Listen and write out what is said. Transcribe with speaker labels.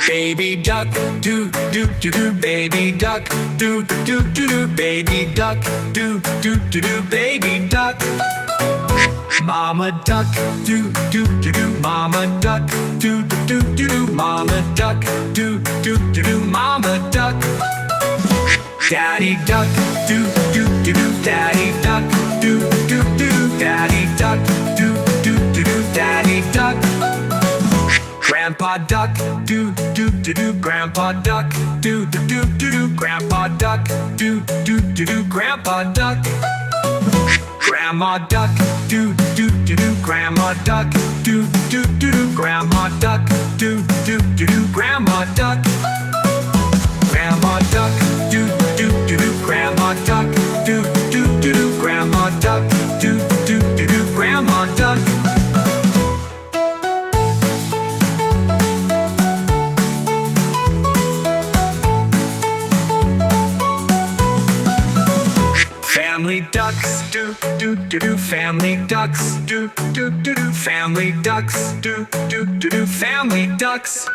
Speaker 1: Baby duck, do do do do. Baby duck, do do do do. Baby duck, do do do do. Baby duck. Mama duck, do do do do. Mama duck, do do do do. Mama duck, do do do do. Mama duck. Daddy duck, do do do do. Daddy duck, do do do do. Daddy duck, do do do do. Daddy duck. Grandpa duck, do do do do. Grandpa duck, do do do do. Grandpa duck, do do do do. Grandpa duck. Grandma duck, do do do do. Grandma duck, do do do do. Grandma duck, do do do do. Grandma duck. Grandma duck, do do do do. Grandma duck, do do do do. Grandma duck, do do do do. Grandma duck. Family ducks, do do do do. Family ducks, do do do do. Family ducks, do do do do. Family ducks.